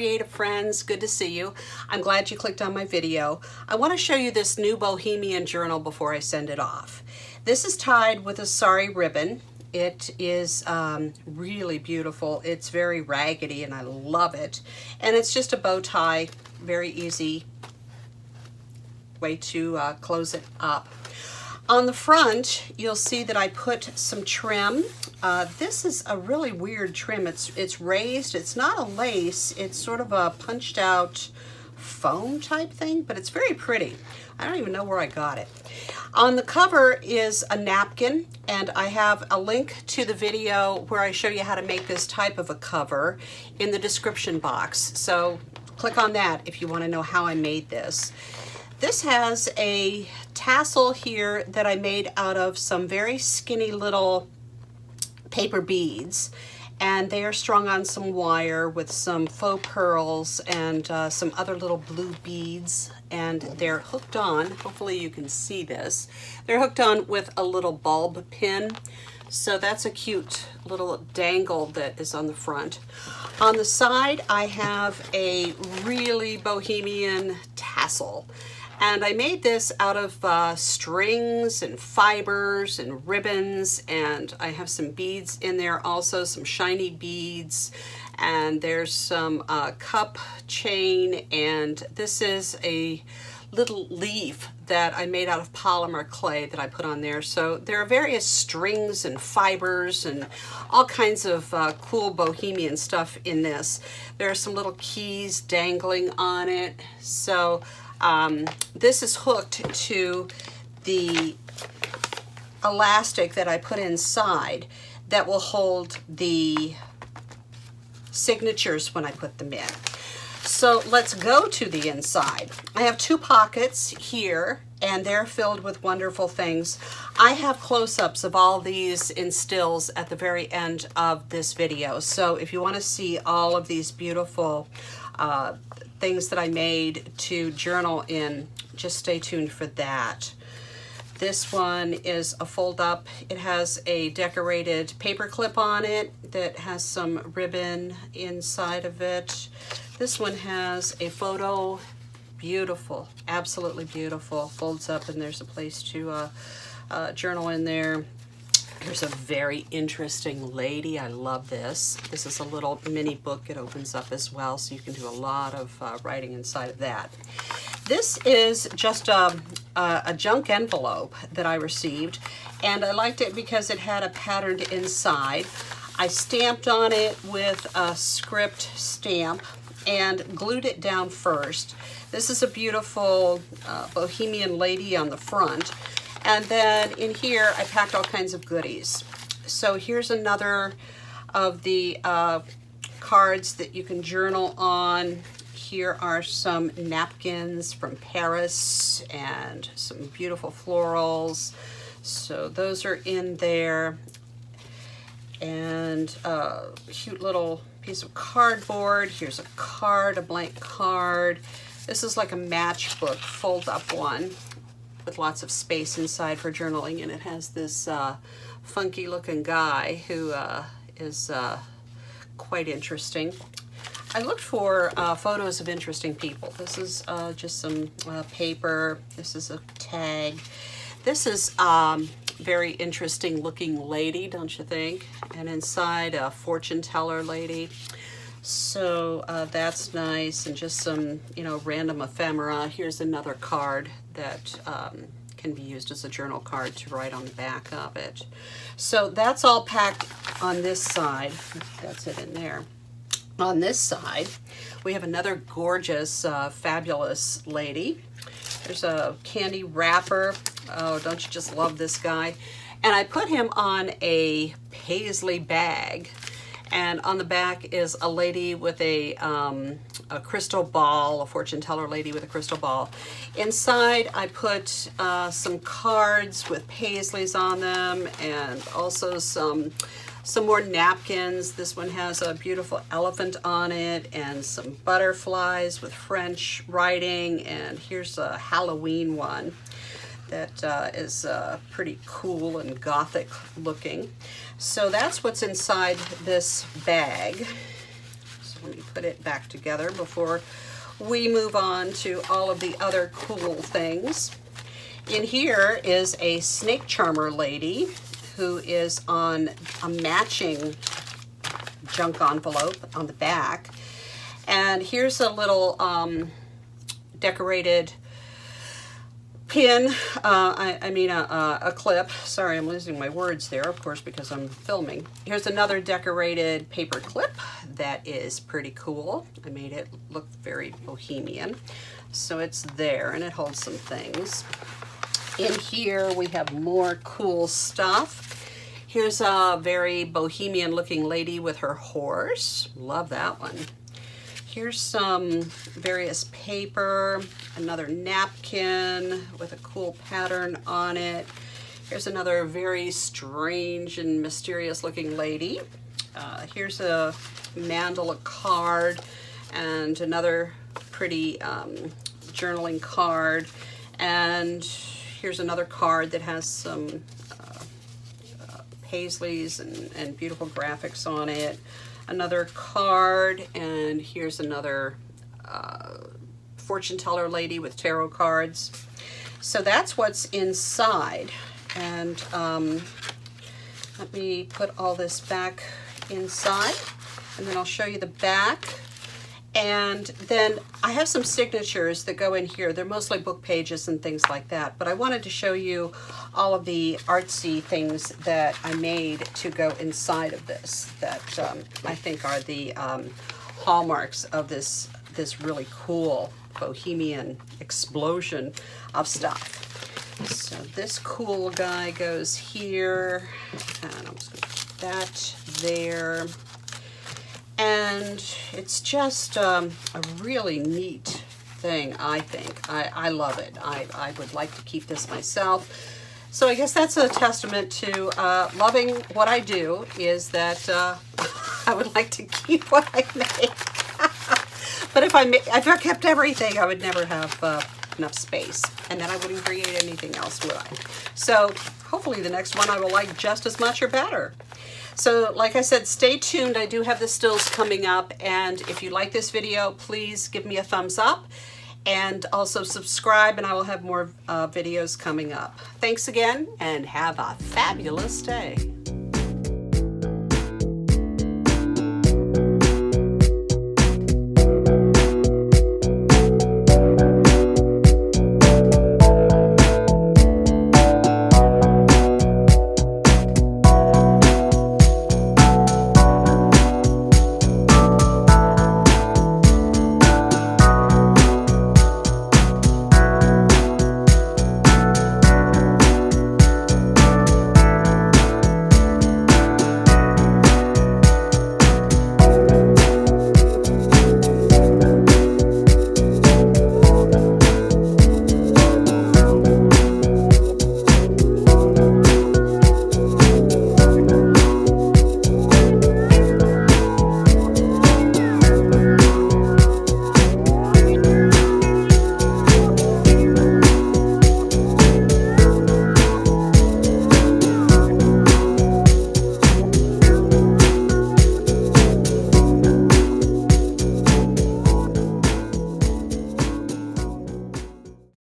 creative friends, good to see you. I'm glad you clicked on my video. I want to show you this new Bohemian journal before I send it off. This is tied with a sari ribbon. It is really beautiful. It's very raggedy and I love it. And it's just a bow tie, very easy way to close it up. On the front, you'll see that I put some trim. This is a really weird trim. It's raised. It's not a lace. It's sort of a punched out foam type thing, but it's very pretty. I don't even know where I got it. On the cover is a napkin, and I have a link to the video where I show you how to make this type of a cover in the description box. So click on that if you want to know how I made this. This has a tassel here that I made out of some very skinny little paper beads, and they are strung on some wire with some faux pearls and some other little blue beads, and they're hooked on. Hopefully you can see this. They're hooked on with a little bulb pin, so that's a cute little dangle that is on the front. On the side I have a really bohemian tassel. And I made this out of strings and fibers and ribbons, and I have some beads in there also, some shiny beads, and there's some cup chain, and this is a little leaf that I made out of polymer clay that I put on there. So there are various strings and fibers and all kinds of cool bohemian stuff in this. There are some little keys dangling on it. So this is hooked to the elastic that I put inside that will hold the signatures when I put them in. So let's go to the inside. I have two pockets here, and they're filled with wonderful things. I have close-ups of all these in stills at the very end of this video. So if you want to see all of these beautiful things that I made to journal in, just stay tuned for that. This one is a fold up. It has a decorated paper clip on it that has some ribbon inside of it. This one has a photo, beautiful, absolutely beautiful. Folds up and there's a place to journal in there. Here's a very interesting lady. I love this. This is a little mini book. It opens up as well, so you can do a lot of writing inside of that. This is just a junk envelope that I received, and I liked it because it had a pattern inside. I stamped on it with a script stamp and glued it down first. This is a beautiful bohemian lady on the front. And then in here, I packed all kinds of goodies. So here's another of the cards that you can journal on. Here are some napkins from Paris and some beautiful florals. So those are in there. And a cute little piece of cardboard. Here's a card, a blank card. This is like a matchbook, fold up one, with lots of space inside for journaling, and it has this funky looking guy who is quite interesting. I looked for photos of interesting people. This is just some paper. This is a tag. This is very interesting looking lady, don't you think? And inside a fortune teller lady. So that's nice, and just some, you know, random ephemera. Here's another card that can be used as a journal card to write on the back of it. So that's all packed on this side. That's it in there. On this side, we have another gorgeous, fabulous lady. There's a candy wrapper. Oh, don't you just love this guy? And I put him on a paisley bag. And on the back is a lady with a crystal ball, a fortune teller lady with a crystal ball. Inside, I put some cards with paisleys on them, and also some more napkins. This one has a beautiful elephant on it, and some butterflies with French writing. And here's a Halloween one that is pretty cool and gothic looking. So that's what's inside this bag. So Let me put it back together before we move on to all of the other cool things. In here is a snake charmer lady who is on a matching junk envelope on the back. And here's a little decorated pin, a clip. Sorry, I'm losing my words there, of course, because I'm filming. Here's another decorated paper clip that is pretty cool. I made it look very bohemian. So it's there, and it holds some things. In here, we have more cool stuff. Here's a very bohemian looking lady with her horse. Love that one. Here's some various paper, another napkin with a cool pattern on it. Here's another very strange and mysterious looking lady. Here's a mandala card and another pretty journaling card. And here's another card that has some paisleys and beautiful graphics on it. Another card, and here's another fortune teller lady with tarot cards. So that's what's inside. And let me put all this back inside, and then I'll show you the back. And then I have some signatures that go in here. They're mostly book pages and things like that, but I wanted to show you all of the artsy things that I made to go inside of this that I think are the hallmarks of this really cool bohemian explosion of stuff. So this cool guy goes here, and I'm just going to put that there. And it's just a really neat thing, I think. I love it. I would like to keep this myself. So I guess that's a testament to loving what I do, is that I would like to keep what I make. But if I kept everything, I would never have enough space, and then I wouldn't create anything else, would I? So hopefully the next one I will like just as much or better. So like I said, stay tuned. I do have the stills coming up, and if you like this video, please give me a thumbs up and also subscribe, and I will have more videos coming up. Thanks again, and have a fabulous day.